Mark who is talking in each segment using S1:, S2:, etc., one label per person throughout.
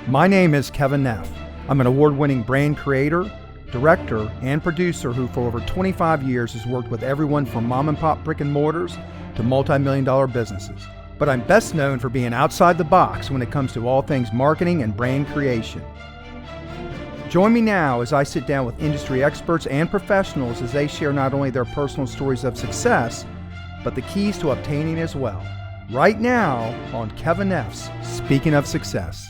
S1: My name is Kevin Neff. I'm an award-winning brand creator, director, and producer who for over 25 years has worked with everyone from mom and pop brick and mortars to multi-million-dollar businesses. But I'm best known for being outside the box when it comes to all things marketing and brand creation. Join me now as I sit down with industry experts and professionals as they share not only their personal stories of success, but the keys to obtaining as well. Right now on Kevin Neff's Speaking of Success.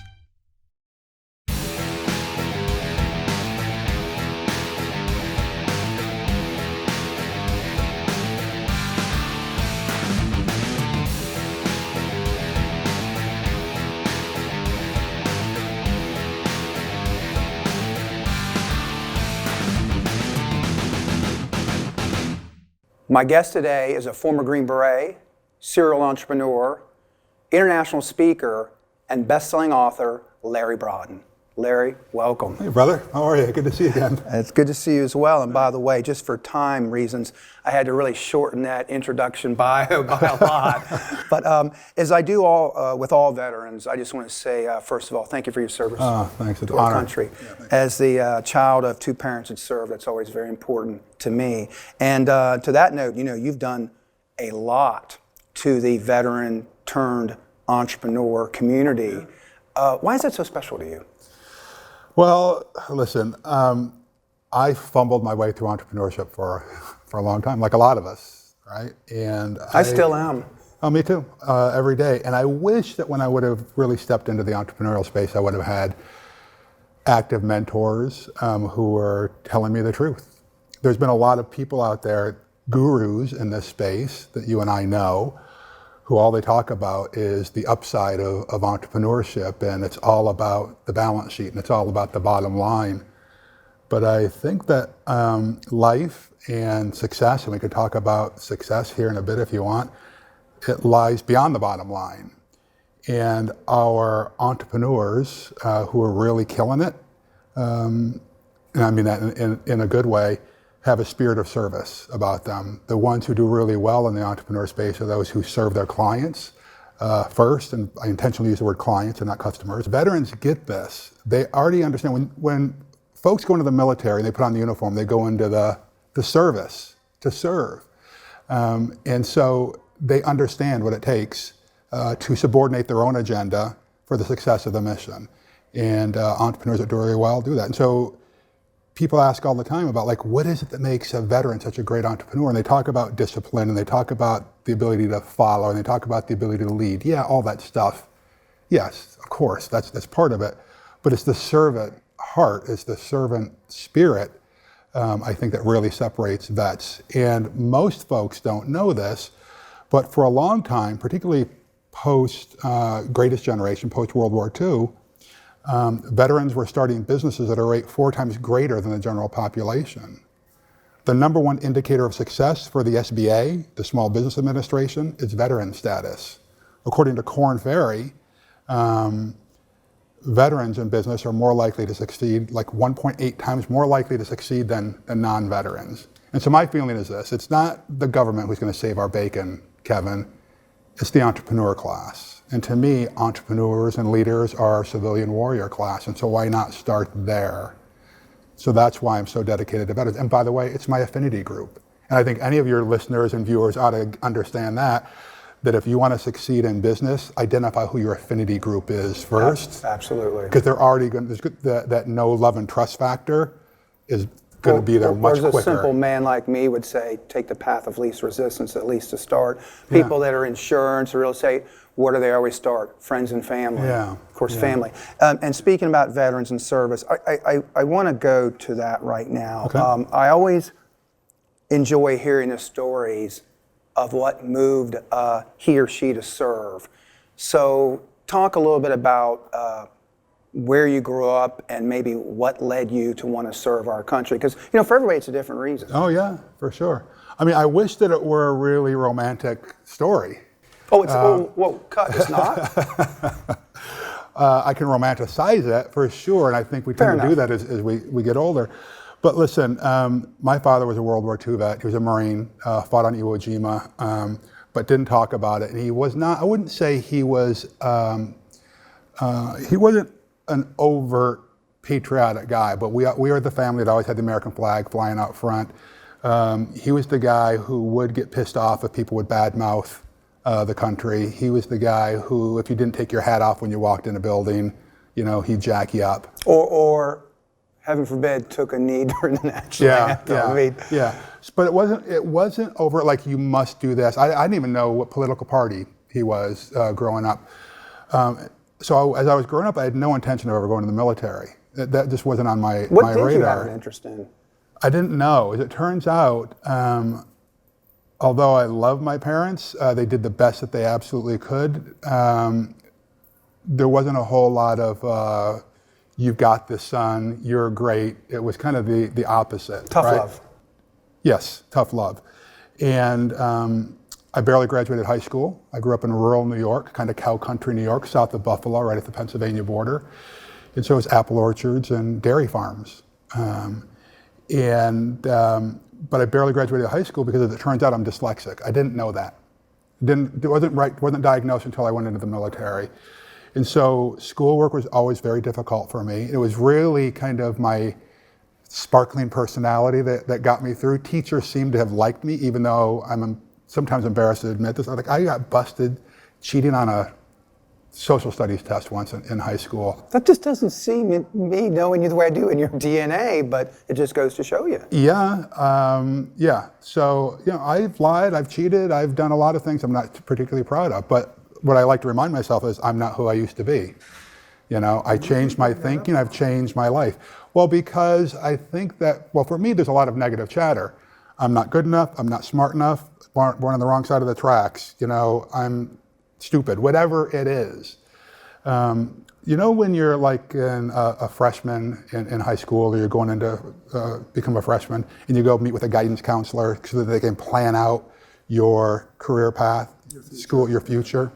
S1: My guest today is a former Green Beret, serial entrepreneur, international speaker, and best-selling author, Larry Broughton. Larry, welcome.
S2: Hey, brother. How are you? Good to see you again.
S1: It's good to see you as well. And by the way, just for time reasons, I had to really shorten that introduction bio by a lot. But as I do with all veterans, I just want to say, first of all, thank you for your service
S2: thanks.
S1: to our country. Yeah, as the child of two parents that served, that's always very important to me. And to that note, you've done a lot to the veteran turned entrepreneur community. Why is that so special to you?
S2: Well, listen, I fumbled my way through entrepreneurship for a long time, like a lot of us, right? And
S1: I still am.
S2: Oh, me too, every day. And I wish that when I would have really stepped into the entrepreneurial space, I would have had active mentors who were telling me the truth. There's been a lot of people out there, gurus in this space that you and I know, who all they talk about is the upside of entrepreneurship, and it's all about the balance sheet, and it's all about the bottom line. But I think that life and success, and we could talk about success here in a bit if you want, it lies beyond the bottom line. And our entrepreneurs who are really killing it, and I mean that in a good way, have a spirit of service about them. The ones who do really well in the entrepreneur space are those who serve their clients first, and I intentionally use the word clients and not customers. Veterans get this. They already understand when folks go into the military and they put on the uniform, they go into the service to serve. And so they understand what it takes to subordinate their own agenda for the success of the mission. And entrepreneurs that do really well do that. And so people ask all the time about, like, what is it that makes a veteran such a great entrepreneur? And they talk about discipline, and they talk about the ability to follow, and they talk about the ability to lead. Yeah, all that stuff. Yes, of course, that's part of it. But it's the servant heart, it's the servant spirit, I think, that really separates vets. And most folks don't know this, but for a long time, particularly post Greatest Generation, post World War II, veterans were starting businesses at a rate 4 times greater than the general population. The number one indicator of success for the SBA, the Small Business Administration, is veteran status. According to Korn Ferry, veterans in business are more likely to succeed, like 1.8 times more likely to succeed than non-veterans. And so my feeling is this: it's not the government who's going to save our bacon, Kevin. It's the entrepreneur class. And to me, entrepreneurs and leaders are our civilian warrior class, and so why not start there? So that's why I'm so dedicated to veterans. And by the way, it's my affinity group. And I think any of your listeners and viewers ought to understand that if you want to succeed in business, identify who your affinity group is first.
S1: Absolutely.
S2: Because they're already going to, that no love and trust factor is going to be there much quicker.
S1: A simple man like me would say, take the path of least resistance, at least to start. People that are insurance or real estate, where do they always start? Friends and family.
S2: Yeah.
S1: Of course, family. And speaking about veterans and service, I want to go to that right now.
S2: Okay.
S1: I always enjoy hearing the stories of what moved he or she to serve. So talk a little bit about where you grew up and maybe what led you to want to serve our country. Because, for everybody, it's a different reason.
S2: Oh, yeah, for sure. I mean, I wish that it were a really romantic story.
S1: Oh, it's not?
S2: I can romanticize it for sure, and I think we tend to do that as we get older. But listen, my father was a World War II vet. He was a Marine, fought on Iwo Jima, but didn't talk about it. And he was not, I wouldn't say he was, he wasn't an overt patriotic guy, but we were the family that always had the American flag flying out front. He was the guy who would get pissed off if people would badmouth the country. He was the guy who, if you didn't take your hat off when you walked in a building, he'd jack you up.
S3: Or heaven forbid, took a knee during the national anthem.
S2: Yeah. But it wasn't over like you must do this. I didn't even know what political party he was growing up. So as I was growing up, I had no intention of ever going to the military. That just wasn't on my radar.
S3: What did you have an interest in?
S2: I didn't know. As it turns out, although I love my parents, they did the best that they absolutely could. There wasn't a whole lot of, you've got this, son, you're great. It was kind of the opposite.
S3: Tough love.
S2: Yes, tough love. And I barely graduated high school. I grew up in rural New York, kind of cow country New York, south of Buffalo, right at the Pennsylvania border. And so it was apple orchards and dairy farms. But I barely graduated high school because, as it turns out, I'm dyslexic. I didn't know that. It wasn't diagnosed until I went into the military. And so schoolwork was always very difficult for me. It was really kind of my sparkling personality that got me through. Teachers seemed to have liked me, even though I'm sometimes embarrassed to admit this. I got busted cheating on a social studies test once in high school.
S3: That just doesn't seem, me knowing you the way I do, in your DNA, but it just goes to show you.
S2: Yeah. So, I've lied, I've cheated, I've done a lot of things I'm not particularly proud of, but what I like to remind myself is I'm not who I used to be. I changed my thinking, I've changed my life. Well, because I think that, for me, there's a lot of negative chatter. I'm not good enough, I'm not smart enough, born on the wrong side of the tracks, I'm stupid, whatever it is. When you're like a freshman in high school, or you're going into become a freshman, and you go meet with a guidance counselor so that they can plan out your career path, your future.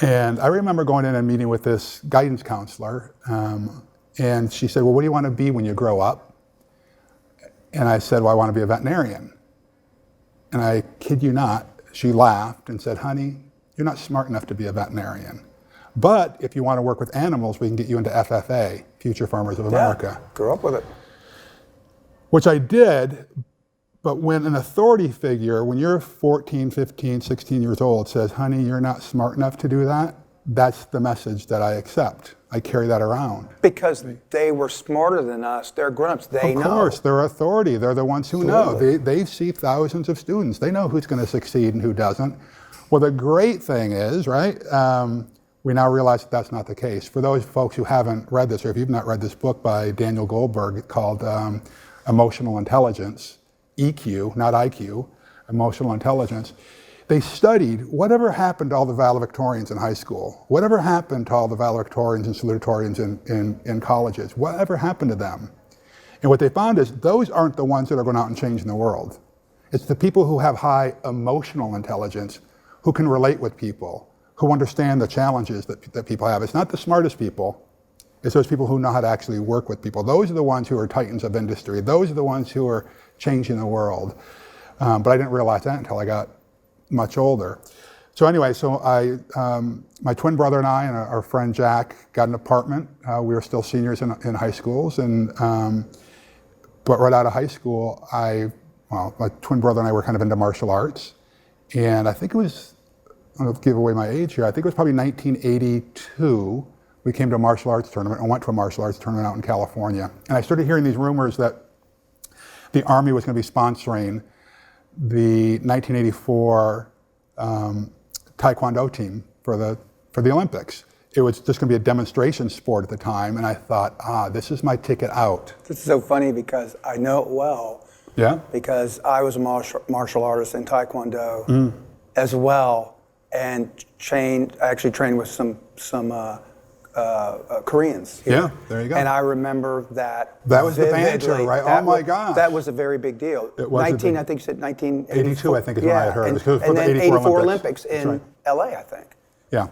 S2: And I remember going in and meeting with this guidance counselor, and she said, well, what do you want to be when you grow up? And I said, well, I want to be a veterinarian. And I kid you not, she laughed and said, honey, you're not smart enough to be a veterinarian. But if you want to work with animals, we can get you into FFA, Future Farmers of America.
S3: Grew up with it.
S2: Which I did, but when an authority figure, when you're 14, 15, 16 years old, says, honey, you're not smart enough to do that, that's the message that I accept. I carry that around.
S3: Because they were smarter than us. They're grown-ups. They know.
S2: Of course, they're authority. They're the ones who know. They see thousands of students. They know who's going to succeed and who doesn't. Well, the great thing is, right, we now realize that that's not the case. For those folks who haven't read this, or if you've not read this book by Daniel Goldberg called Emotional Intelligence, EQ, not IQ, Emotional Intelligence, they studied whatever happened to all the valedictorians in high school, whatever happened to all the valedictorians and salutatorians in colleges, whatever happened to them. And what they found is those aren't the ones that are going out and changing the world. It's the people who have high emotional intelligence, who can relate with people, who understand the challenges that people have. It's not the smartest people, it's those people who know how to actually work with people. Those are the ones who are titans of industry. Those are the ones who are changing the world. But I didn't realize that until I got much older. So anyway, my twin brother and I and our friend Jack got an apartment. We were still seniors in high schools, but right out of high school, my twin brother and I were kind of into martial arts. And I think it was, I don't give away my age here, I think it was probably 1982, we came to a martial arts tournament and went to a martial arts tournament out in California. And I started hearing these rumors that the Army was going to be sponsoring the 1984 Taekwondo team for the Olympics. It was just going to be a demonstration sport at the time, and I thought, this is my ticket out.
S3: This is so funny because I know it well.
S2: Yeah?
S3: Because I was a martial artist in Taekwondo as well, and actually trained with some Koreans here.
S2: Yeah, there you go.
S3: And I remember that.
S2: That was
S3: vividly.
S2: the banter, right? Oh my gosh.
S3: That was a very big deal.
S2: It was
S3: I think you said 1982.
S2: 82, I think is when I heard.
S3: And then 84 Olympics in LA, I think.
S2: Yeah.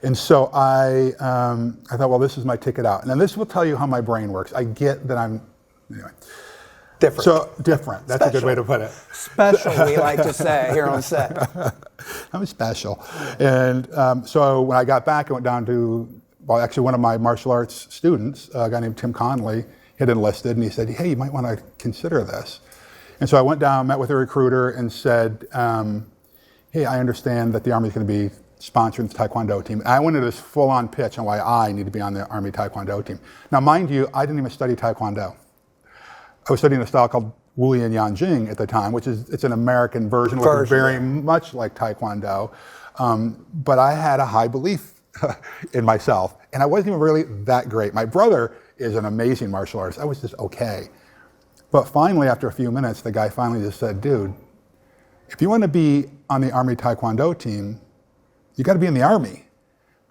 S2: And so I thought, well, this is my ticket out. And then this will tell you how my brain works. I get that anyway.
S3: Different.
S2: So different. That's special. A good way to put it.
S3: Special, we like to say here on set.
S2: I'm special. And so when I got back, I went down to well, actually one of my martial arts students, a guy named Tim Conley, had enlisted, and he said, hey, you might want to consider this. And so I went down, met with a recruiter, and said, hey, I understand that the Army's going to be sponsoring the Taekwondo team. And I went into this full-on pitch on why I need to be on the Army Taekwondo team. Now, mind you, I didn't even study Taekwondo. I was studying a style called Wu Yin Yang Jing at the time, which is, it's an American version, looking very much like Taekwondo. But I had a high belief in myself, and I wasn't even really that great. My brother is an amazing martial artist. I was just okay. But finally, after a few minutes, the guy finally just said, dude, if you want to be on the Army Taekwondo team, you got to be in the Army.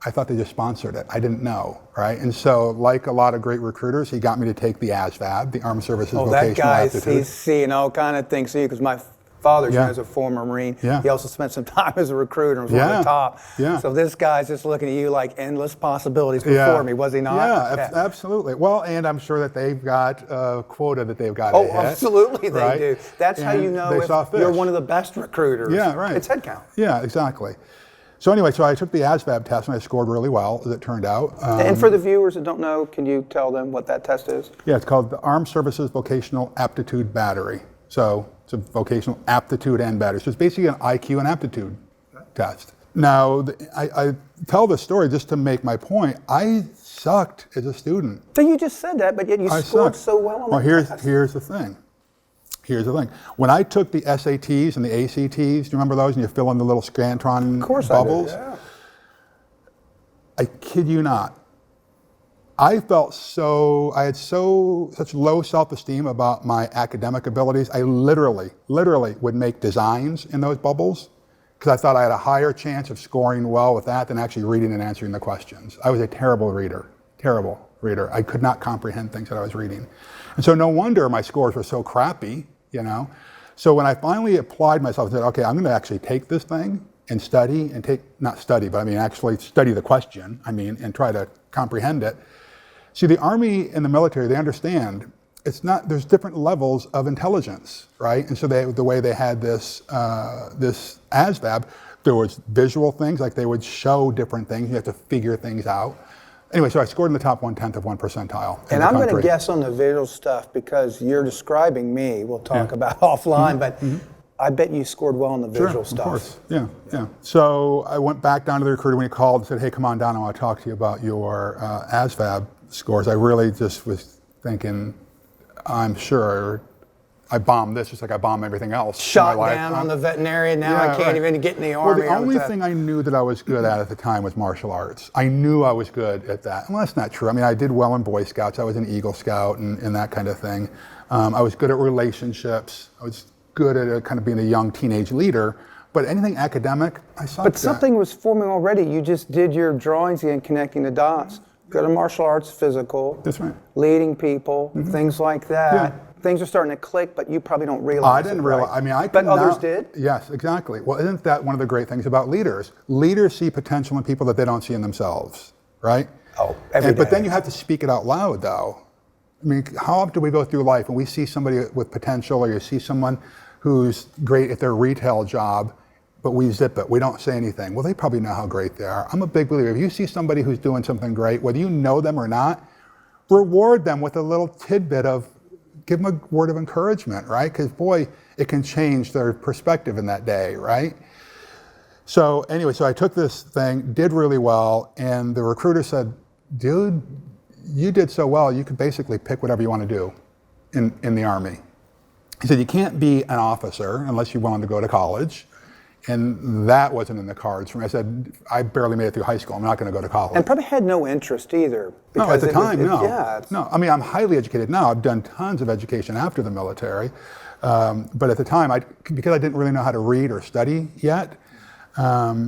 S2: I thought they just sponsored it. I didn't know, right? And so, like a lot of great recruiters, he got me to take the ASVAB, the Armed Services Vocational Aptitude.
S3: He's seeing all kind of things, because my father was a former Marine. He also spent some time as a recruiter and was one of the top. So this guy's just looking at you like endless possibilities before me, was he not?
S2: Yeah, absolutely. Well, and I'm sure that they've got a quota that they've got to hit.
S3: Absolutely they do. That's how you know if you're one of the best recruiters.
S2: Yeah, right.
S3: It's head count.
S2: Yeah, exactly. So anyway, so I took the ASVAB test, and I scored really well, as it turned out.
S3: And for the viewers that don't know, can you tell them what that test is?
S2: Yeah, it's called the Armed Services Vocational Aptitude Battery. So it's a vocational aptitude and battery. So it's basically an IQ and aptitude test. Now, I tell this story just to make my point. I sucked as a student.
S3: So you just said that, but yet you scored so well on that test.
S2: Here's the thing. Here's the thing. When I took the SATs and the ACTs, do you remember those? And you fill in the little Scantron bubbles?
S3: I do, yeah.
S2: I kid you not. I felt I had such low self-esteem about my academic abilities. I literally would make designs in those bubbles because I thought I had a higher chance of scoring well with that than actually reading and answering the questions. I was a terrible reader. I could not comprehend things that I was reading. And so no wonder my scores were so crappy, you know. So when I finally applied myself and said, okay, I'm going to actually take this thing and study and not study, but I mean actually study the question, and try to comprehend it. See, the Army and the military, they understand there's different levels of intelligence, right? And so the way they had this ASVAB, there was visual things, like they would show different things, you have to figure things out. Anyway, so I scored in the top 1/10 of 1%.
S3: And I'm going to guess on the visual stuff because you're describing me, we'll talk about offline, but I bet you scored well on the visual stuff.
S2: Of course, yeah. So I went back down to the recruiter when he called and said, hey, come on down, I want to talk to you about your ASVAB scores. I really just was thinking, I'm sure I bombed this just like I bombed everything else.
S3: Shot down on the veterinarian, now I can't even get in the Army.
S2: Well, the only thing I knew that I was good at the time was martial arts. I knew I was good at that. Well, that's not true. I did well in Boy Scouts. I was an Eagle Scout and that kind of thing. I was good at relationships. I was good at kind of being a young teenage leader. But anything academic, I sucked at.
S3: But something was forming already. You just did your drawings again, connecting the dots. Good at martial arts, physical.
S2: That's right.
S3: Leading people, things like that.
S2: Yeah.
S3: Things are starting to click, but you probably don't realize
S2: I didn't realize.
S3: Right? But others did?
S2: Yes, exactly. Well, isn't that one of the great things about leaders? Leaders see potential in people that they don't see in themselves, right?
S3: Oh, every day.
S2: But then you have to speak it out loud, though. How often do we go through life and we see somebody with potential, or you see someone who's great at their retail job, but we zip it. We don't say anything. Well, they probably know how great they are. I'm a big believer. If you see somebody who's doing something great, whether you know them or not, reward them with a little tidbit of, give them a word of encouragement, right? Because boy, it can change their perspective in that day, right? So anyway, so I took this thing, did really well, and the recruiter said, dude, you did so well, you could basically pick whatever you want to do in the Army. He said, you can't be an officer unless you wanted to go to college. And that wasn't in the cards for me. I said, I barely made it through high school. I'm not going to go to college.
S3: And probably had no interest either.
S2: No, at the time, no.
S3: Yeah,
S2: no. I'm highly educated now. I've done tons of education after the military. But at the time, because I didn't really know how to read or study yet, I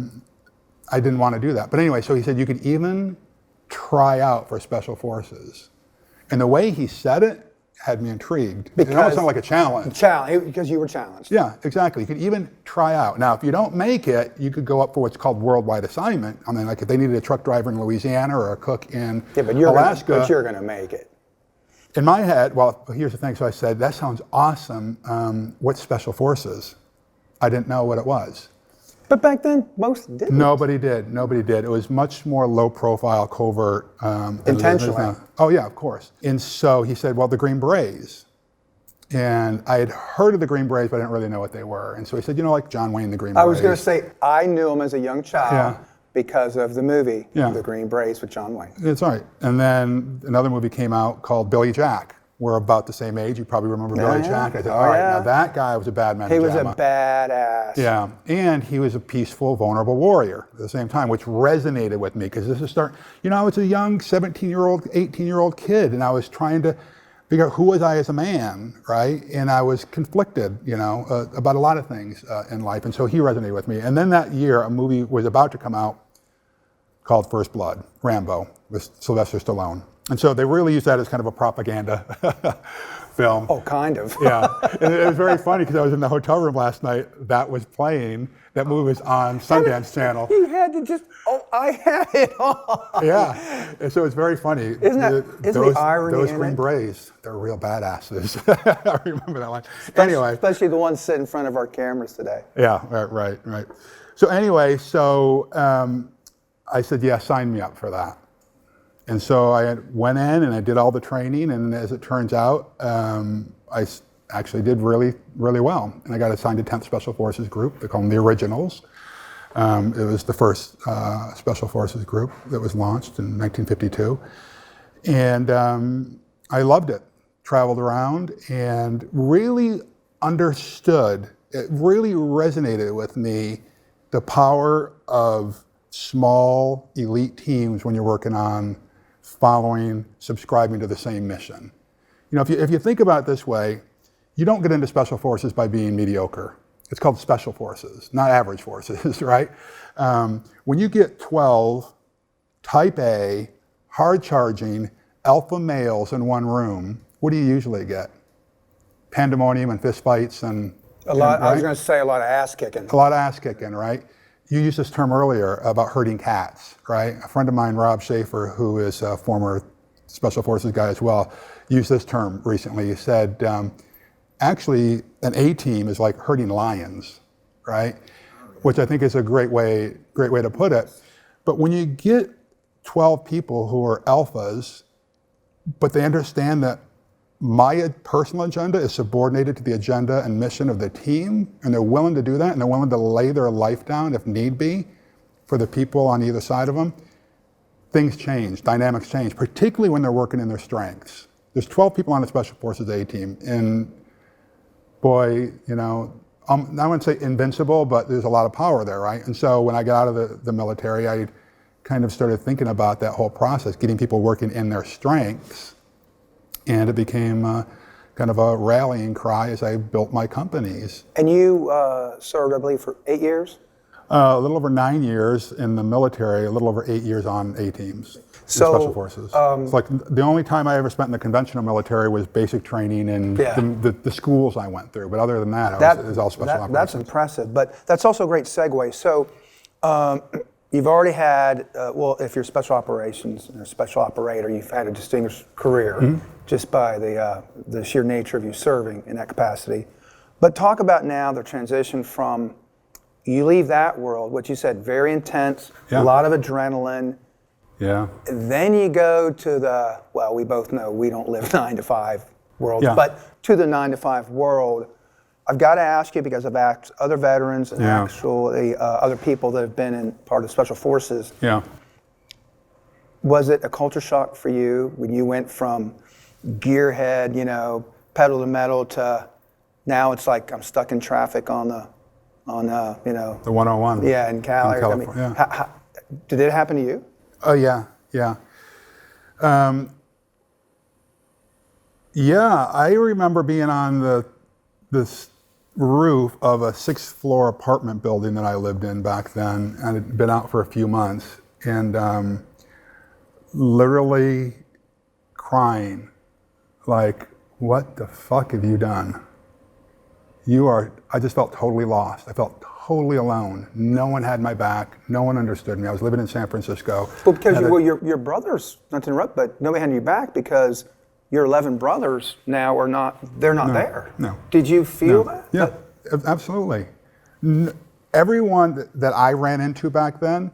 S2: didn't want to do that. But anyway, so he said, you could even try out for Special Forces. And the way he said it had me intrigued. It almost sounded like a challenge.
S3: Because you were challenged.
S2: Yeah, exactly. You could even try out. Now, if you don't make it, you could go up for what's called worldwide assignment. Like if they needed a truck driver in Louisiana or a cook in Alaska.
S3: But you're going to make it.
S2: In my head, well, here's the thing. So I said, that sounds awesome. What's Special Forces? I didn't know what it was.
S3: But back then, most didn't.
S2: Nobody did. It was much more low profile, covert.
S3: Intentionally.
S2: Oh yeah, of course. And so he said, well, the Green Berets. And I had heard of the Green Berets, but I didn't really know what they were. And so he said, like John Wayne, the Green Berets.
S3: I was going to say, I knew him as a young child because of the movie, The Green Berets with John Wayne.
S2: That's right. And then another movie came out called Billy Jack. We're about the same age. You probably remember Billy Jack. I said, all right, now that guy was a bad man.
S3: He was a badass.
S2: Yeah, and he was a peaceful, vulnerable warrior at the same time, which resonated with me because this is I was a young 17-year-old, 18-year-old kid, and I was trying to figure out who was I as a man, right? And I was conflicted, about a lot of things in life, and so he resonated with me. And then that year, a movie was about to come out called First Blood, Rambo, with Sylvester Stallone. And so they really used that as kind of a propaganda film.
S3: Oh, kind of.
S2: Yeah. And it was very funny because I was in the hotel room last night. That was playing. That movie was on Sundance Channel.
S3: You had to I had it on.
S2: Yeah. And so it's very funny.
S3: Isn't the irony
S2: those
S3: in
S2: Green
S3: it?
S2: Berets, they're real badasses. I remember that line. Anyway.
S3: Especially the ones sitting in front of our cameras today.
S2: Yeah, right. So anyway, I said, yeah, sign me up for that. And so I went in and I did all the training, and as it turns out, I actually did really, really well. And I got assigned to 10th Special Forces Group. They call them the Originals. It was the first Special Forces group that was launched in 1952. And I loved it. Traveled around and really understood, it really resonated with me, the power of small elite teams when you're working on subscribing to the same mission. If you think about it this way, you don't get into special forces by being mediocre. It's called special forces, not average forces, right? When you get 12 type A, hard-charging, alpha males in one room, what do you usually get? Pandemonium and fistfights and...
S3: Right? I was going to say a lot of ass kicking.
S2: A lot of ass kicking, right? You used this term earlier about herding cats, right? A friend of mine, Rob Schaefer, who is a former Special Forces guy as well, used this term recently. He said, actually, an A team is like herding lions, right? Which I think is a great way to put it. But when you get 12 people who are alphas, but they understand that my personal agenda is subordinated to the agenda and mission of the team, and they're willing to do that, and they're willing to lay their life down if need be for the people on either side of them, things change, dynamics change, particularly when they're working in their strengths. There's 12 people on the Special Forces A team, and boy, I wouldn't say invincible, but there's a lot of power there, right? And so when I got out of the military, I kind of started thinking about that whole process, getting people working in their strengths. And it became kind of a rallying cry as I built my companies. And
S3: you served, I believe, for 8 years?
S2: A little over 9 years in the military, a little over 8 years on A teams, Special Forces. It's like the only time I ever spent in the conventional military was basic training and the schools I went through. But other than that, it was all special operations.
S3: That's impressive, but that's also a great segue. So you've already had, if you're special operations and a special operator, you've had a distinguished career just by the sheer nature of you serving in that capacity. But talk about now the transition from, you leave that world, what you said, very intense, a lot of adrenaline.
S2: Yeah.
S3: Then you go to we both know we don't live 9 to 5 worlds, but to the 9 to 5 world, I've got to ask you, because I've asked other veterans and actually other people that have been in part of Special Forces.
S2: Yeah.
S3: Was it a culture shock for you when you went from gearhead, pedal to metal, to now it's like I'm stuck in traffic on the
S2: 101.
S3: Yeah, in Cali.
S2: How,
S3: did it happen to you?
S2: Oh yeah. I remember being on this roof of a 6th floor apartment building that I lived in back then, and had been out for a few months, and literally crying, like, what the fuck have you done? I just felt totally lost. I felt totally alone. No one had my back. No one understood me. I was living in San Francisco.
S3: Well, because your brothers, not to interrupt, but nobody had your back because your 11 brothers now they're not there.
S2: No.
S3: Did you feel that?
S2: Yeah, absolutely. everyone that I ran into back then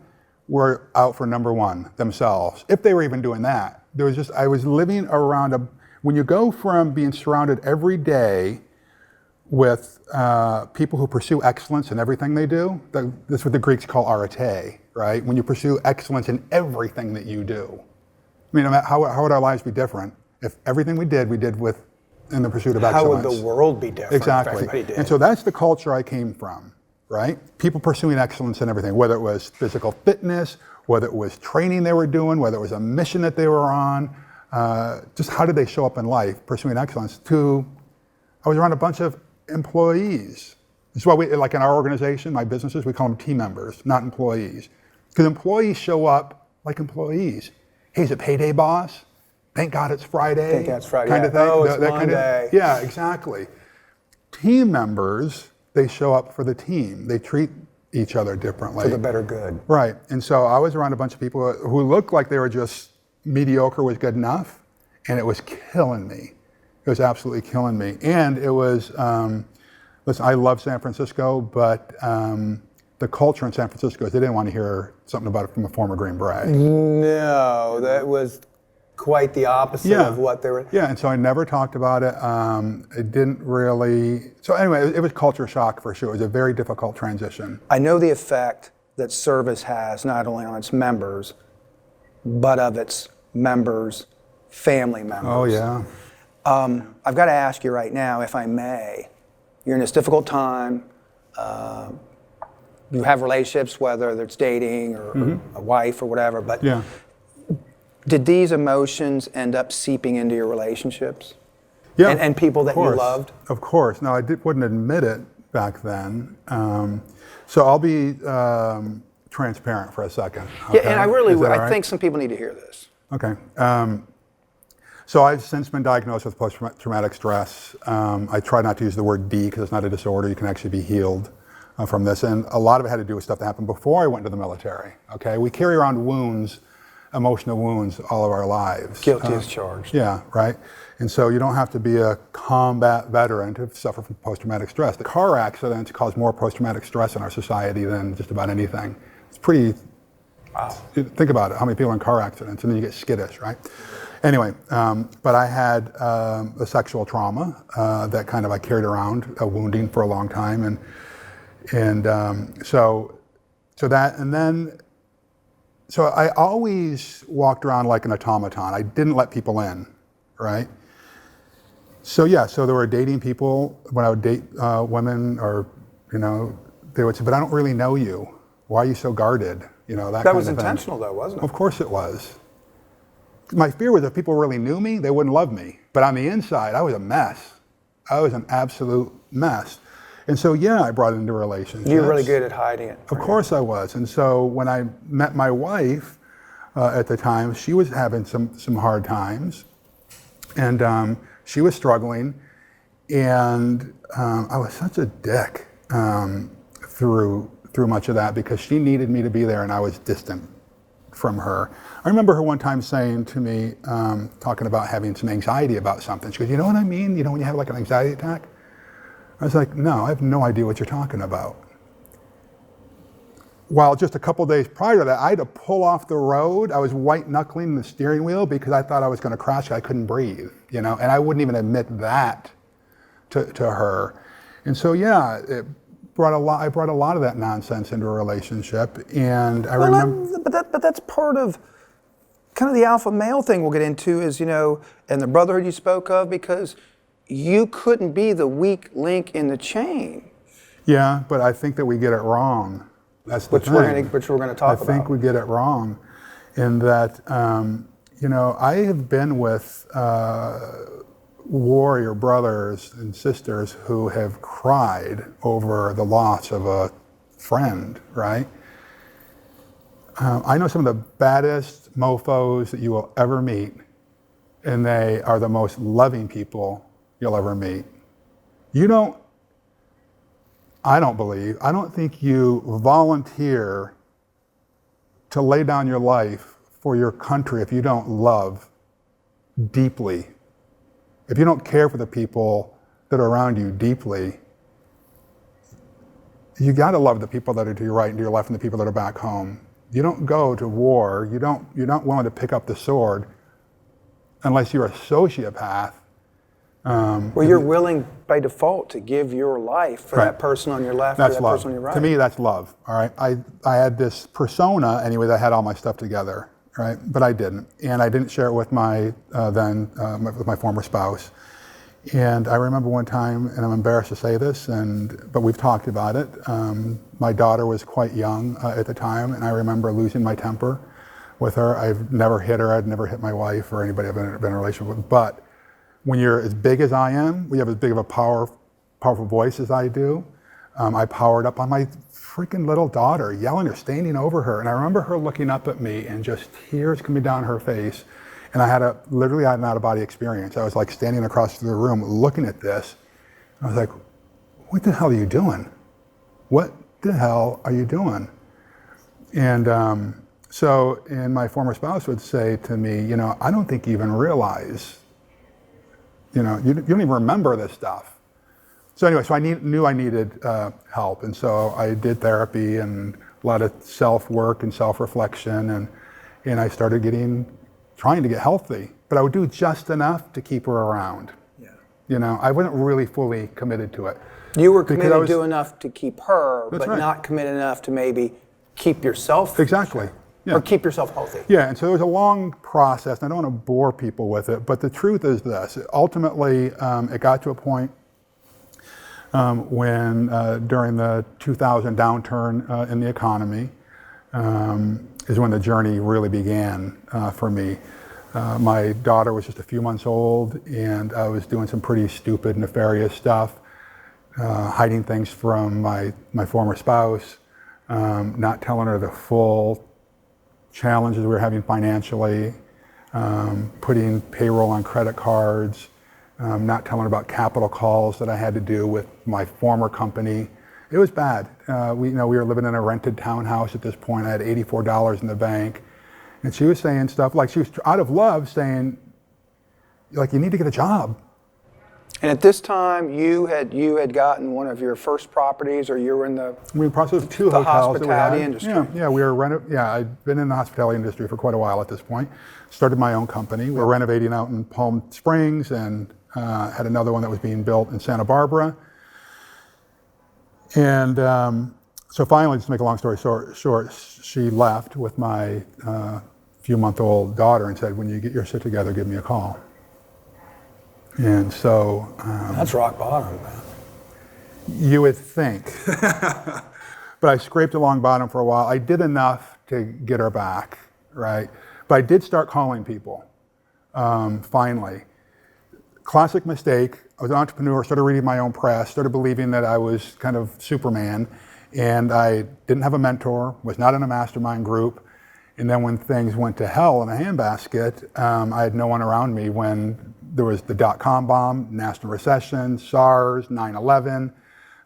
S2: were out for number one themselves, if they were even doing that. There was just, I was living around when you go from being surrounded every day with people who pursue excellence in everything they do, that's what the Greeks call arete, right? When you pursue excellence in everything that you do. I mean, how would our lives be different if everything we did in the pursuit of excellence?
S3: How would the world be different
S2: Exactly.
S3: if everybody did?
S2: And so that's the culture I came from, right? People pursuing excellence in everything, whether it was physical fitness, whether it was training they were doing, whether it was a mission that they were on, just how did they show up in life pursuing excellence. I was around a bunch of employees. This is why like in our organization, my businesses, we call them team members, not employees. Because employees show up like employees. Hey, is it payday, boss? Thank God it's Friday.
S3: Thank God it's Friday.
S2: Kind of thing.
S3: Oh, it's Monday.
S2: Yeah, exactly. Team members, they show up for the team. They treat each other differently.
S3: For the better good.
S2: Right. And so I was around a bunch of people who looked like they were just mediocre was good enough, and it was killing me. It was absolutely killing me. And it was, listen, I love San Francisco, but the culture in San Francisco is they didn't want to hear something about it from a former Green Beret.
S3: No, that was quite the opposite of what they were.
S2: Yeah, and so I never talked about it. It didn't really, so anyway, it was culture shock for sure. It was a very difficult transition.
S3: I know the effect that service has not only on its members, but of its members' family members.
S2: Oh yeah.
S3: I've got to ask you right now, if I may, you're in this difficult time, you have relationships, whether it's dating or a wife or whatever, but
S2: yeah.
S3: Did these emotions end up seeping into your relationships?
S2: Yeah,
S3: and people that you loved?
S2: Of course. Now, wouldn't admit it back then. So I'll be transparent for a second. Okay?
S3: Yeah, and I really would.
S2: Right?
S3: I think some people need to hear this.
S2: Okay. So I've since been diagnosed with post-traumatic stress. I try not to use the word D because it's not a disorder. You can actually be healed from this. And a lot of it had to do with stuff that happened before I went into the military. Okay. We carry around wounds, emotional wounds, all of our lives.
S3: Guilty as charged.
S2: Yeah, right. And so you don't have to be a combat veteran to suffer from post-traumatic stress. The car accidents cause more post-traumatic stress in our society than just about anything. It's pretty, wow. Think about it, how many people are in car accidents, and then you get skittish, right? Anyway, but I had a sexual trauma that kind of I carried around, a wounding for a long time. So I always walked around like an automaton. I didn't let people in, right? So yeah, so there were dating people, when I would date women, or, they would say, but I don't really know you. Why are you so guarded? That
S3: was intentional though, wasn't it?
S2: Of course it was. My fear was if people really knew me, they wouldn't love me. But on the inside, I was a mess. I was an absolute mess. And so, yeah, I brought it into relationships.
S3: You're really good at hiding it.
S2: Of course I was. And so when I met my wife at the time, she was having some hard times. And she was struggling. And I was such a dick through much of that because she needed me to be there and I was distant from her. I remember her one time saying to me, talking about having some anxiety about something. She goes, you know what I mean? When you have like an anxiety attack? I was like, no, I have no idea what you're talking about. While just a couple days prior to that, I had to pull off the road. I was white knuckling the steering wheel because I thought I was going to crash. I couldn't breathe, and I wouldn't even admit that to her. And so, yeah, I brought a lot of that nonsense into a relationship. And I remember.
S3: But that's part of kind of the alpha male thing we'll get into is, and the brotherhood you spoke of, because you couldn't be the weak link in the chain.
S2: Yeah, but I think that we get it wrong. That's the thing.
S3: Which we're going to talk about.
S2: I think we get it wrong in that, I have been with warrior brothers and sisters who have cried over the loss of a friend, right? I know some of the baddest mofos that you will ever meet, and they are the most loving people you'll ever meet. I don't think you volunteer to lay down your life for your country if you don't love deeply. If you don't care for the people that are around you deeply, you got to love the people that are to your right and to your left and the people that are back home. You don't go to war, you're not willing to pick up the sword unless you're a sociopath.
S3: Well, you're willing by default to give your life for that person on your left or that person on your right.
S2: To me, that's love, all right? I had this persona, anyway, that had all my stuff together, right? But I didn't. And I didn't share it with my former spouse. And I remember one time, and I'm embarrassed to say this, but we've talked about it. My daughter was quite young at the time, and I remember losing my temper with her. I've never hit her. I'd never hit my wife or anybody I've been in a relationship with. But when you're as big as I am, when you have as big of a powerful voice as I do, I powered up on my freaking little daughter, yelling or standing over her. And I remember her looking up at me and just tears coming down her face. And I had literally an out-of-body experience. I was like standing across the room looking at this. I was like, what the hell are you doing? What the hell are you doing? And and my former spouse would say to me, I don't think you even realize, you don't even remember this stuff. So anyway, so I knew I needed help. And so I did therapy and a lot of self-work and self-reflection. And I started trying to get healthy, but I would do just enough to keep her around. Yeah. I wasn't really fully committed to it.
S3: You were committed to do enough to keep her, but not committed enough to maybe keep yourself.
S2: Exactly. Yeah.
S3: Or keep yourself healthy.
S2: Yeah, and so it was a long process, and I don't want to bore people with it, but the truth is this. Ultimately, it got to a point when, during the 2000 downturn in the economy, is when the journey really began for me. My daughter was just a few months old, and I was doing some pretty stupid, nefarious stuff, hiding things from my former spouse, not telling her the full challenges we were having financially, putting payroll on credit cards, not telling her about capital calls that I had to do with my former company. It was bad. We were living in a rented townhouse at this point. I had $84 in the bank. And she was saying stuff like, she was out of love saying, like, you need to get a job.
S3: And at this time, you had gotten one of your first properties, or you were in the
S2: process of two hotels.
S3: Hospitality industry.
S2: Yeah, we were I'd been in the hospitality industry for quite a while at this point. Started my own company. We were renovating out in Palm Springs, and had another one that was being built in Santa Barbara. And so finally, just to make a long story short, she left with my few-month-old daughter and said, when you get your shit together, give me a call. And so...
S3: that's rock bottom, man.
S2: You would think. But I scraped along bottom for a while. I did enough to get her back, right? But I did start calling people, finally. Classic mistake. I was an entrepreneur, started reading my own press, started believing that I was kind of Superman, and I didn't have a mentor, was not in a mastermind group. And then when things went to hell in a handbasket, I had no one around me when there was the dot-com bomb, national recession, SARS, 9/11,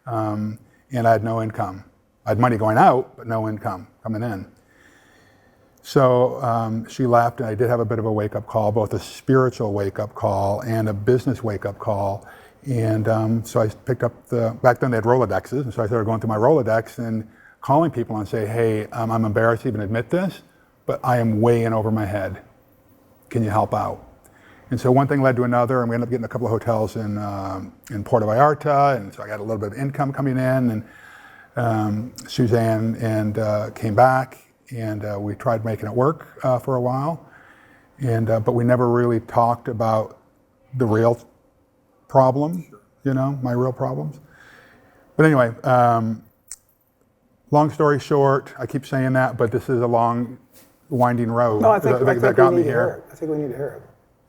S2: and I had no income. I had money going out, but no income coming in. So she left, and I did have a bit of a wake-up call, both a spiritual wake-up call and a business wake-up call. And so I picked up back then they had Rolodexes, and so I started going through my Rolodex and calling people and say, hey, I'm embarrassed to even admit this, but I am way in over my head. Can you help out? And so one thing led to another, and we ended up getting a couple of hotels in Puerto Vallarta, and so I got a little bit of income coming in, and Suzanne came back, and we tried making it work for a while, but we never really talked about the real problem, my real problems. But anyway, long story short, I keep saying that, but this is a long, winding road that got me here.
S3: I think we need to hear it.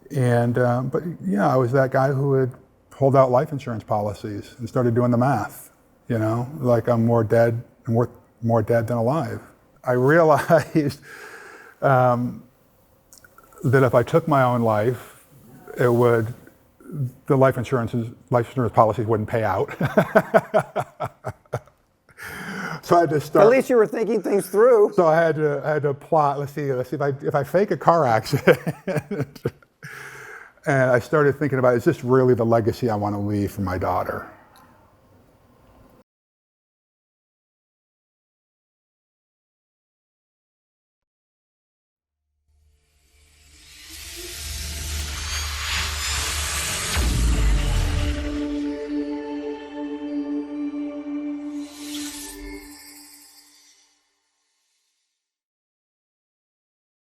S2: And but yeah, I was that guy who had pulled out life insurance policies and started doing the math. Like I'm more dead and worth more dead than alive. I realized that if I took my own life, the life insurance policies wouldn't pay out. So I had to start.
S3: At least you were thinking things through.
S2: So I had to plot. Let's see if I fake a car accident. And I started thinking about, is this really the legacy I want to leave for my daughter?